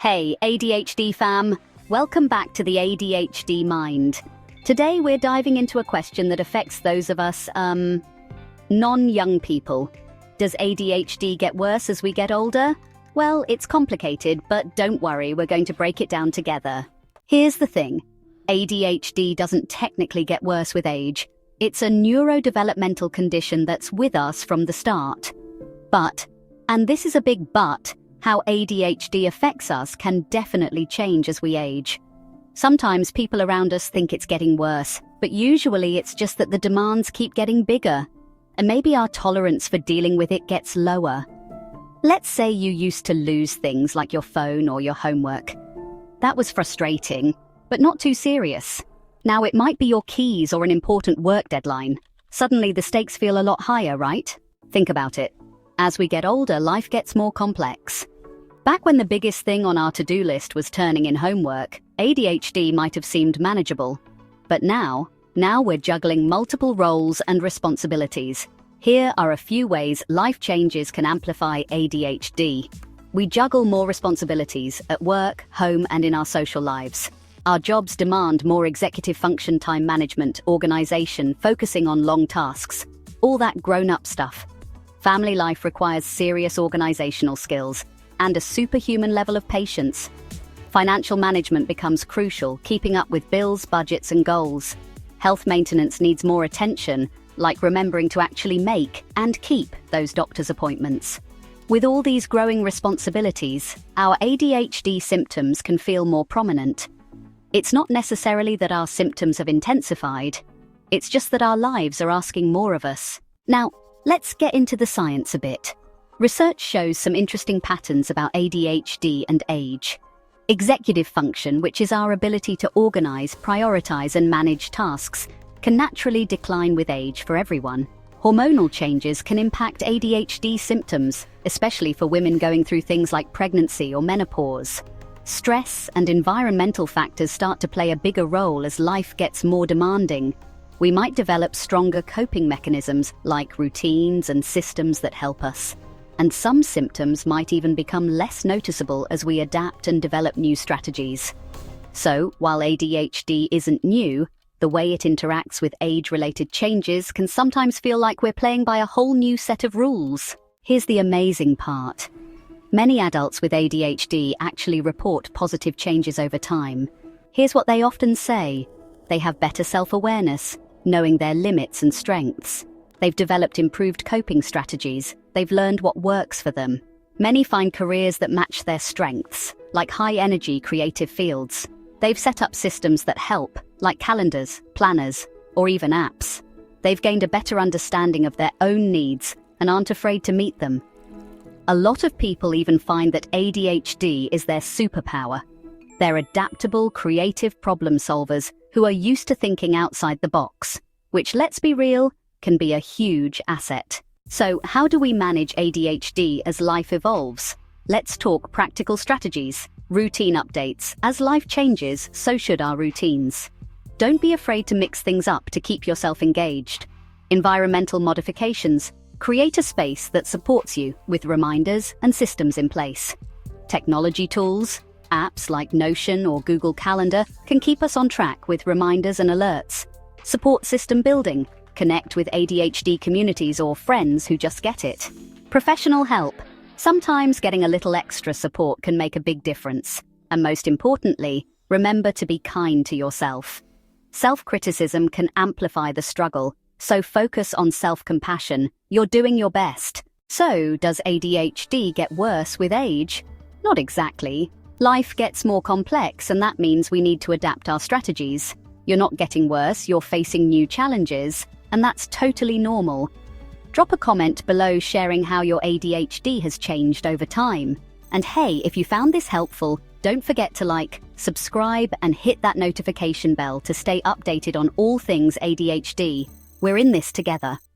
Hey, ADHD fam! Welcome back to the ADHD Mind. Today we're diving into a question that affects those of us, non-young people. Does ADHD get worse as we get older? Well, it's complicated, but don't worry, we're going to break it down together. Here's the thing. ADHD doesn't technically get worse with age. It's a neurodevelopmental condition that's with us from the start. But, and this is a big but, how ADHD affects us can definitely change as we age. Sometimes people around us think it's getting worse, but usually it's just that the demands keep getting bigger, and maybe our tolerance for dealing with it gets lower. Let's say you used to lose things like your phone or your homework. That was frustrating, but not too serious. Now it might be your keys or an important work deadline. Suddenly the stakes feel a lot higher, right? Think about it. As we get older, life gets more complex. Back when the biggest thing on our to-do list was turning in homework, ADHD might have seemed manageable. But now we're juggling multiple roles and responsibilities. Here are a few ways life changes can amplify ADHD. We juggle more responsibilities at work, home, and in our social lives. Our jobs demand more executive function, time management, organization, focusing on long tasks. All that grown-up stuff. Family life requires serious organizational skills and a superhuman level of patience. Financial management becomes crucial, keeping up with bills, budgets, and goals. Health maintenance needs more attention, like remembering to actually make and keep those doctor's appointments. With all these growing responsibilities, our ADHD symptoms can feel more prominent. It's not necessarily that our symptoms have intensified, it's just that our lives are asking more of us. Now, let's get into the science a bit. Research shows some interesting patterns about ADHD and age. Executive function, which is our ability to organize, prioritize, and manage tasks, can naturally decline with age for everyone. Hormonal changes can impact ADHD symptoms, especially for women going through things like pregnancy or menopause. Stress and environmental factors start to play a bigger role as life gets more demanding. We might develop stronger coping mechanisms like routines and systems that help us. And some symptoms might even become less noticeable as we adapt and develop new strategies. So, while ADHD isn't new, the way it interacts with age-related changes can sometimes feel like we're playing by a whole new set of rules. Here's the amazing part. Many adults with ADHD actually report positive changes over time. Here's what they often say. They have better self-awareness, knowing their limits and strengths. They've developed improved coping strategies. They've learned what works for them. Many find careers that match their strengths, like high-energy creative fields. They've set up systems that help, like calendars, planners, or even apps. They've gained a better understanding of their own needs and aren't afraid to meet them. A lot of people even find that ADHD is their superpower. They're adaptable, creative problem solvers who are used to thinking outside the box, which, let's be real, can be a huge asset. So, how do we manage ADHD as life evolves? Let's talk practical strategies, routine updates. As life changes, so should our routines. Don't be afraid to mix things up to keep yourself engaged. Environmental modifications. Create a space that supports you with reminders and systems in place. Technology tools, apps like Notion or Google Calendar can keep us on track with reminders and alerts. Support system building. Connect with ADHD communities or friends who just get it. Professional help. Sometimes getting a little extra support can make a big difference. And most importantly, remember to be kind to yourself. Self-criticism can amplify the struggle, so focus on self-compassion. You're doing your best. So, does ADHD get worse with age? Not exactly. Life gets more complex, and that means we need to adapt our strategies. You're not getting worse, you're facing new challenges, and that's totally normal. Drop a comment below sharing how your ADHD has changed over time. And hey, if you found this helpful, don't forget to like, subscribe, and hit that notification bell to stay updated on all things ADHD. We're in this together.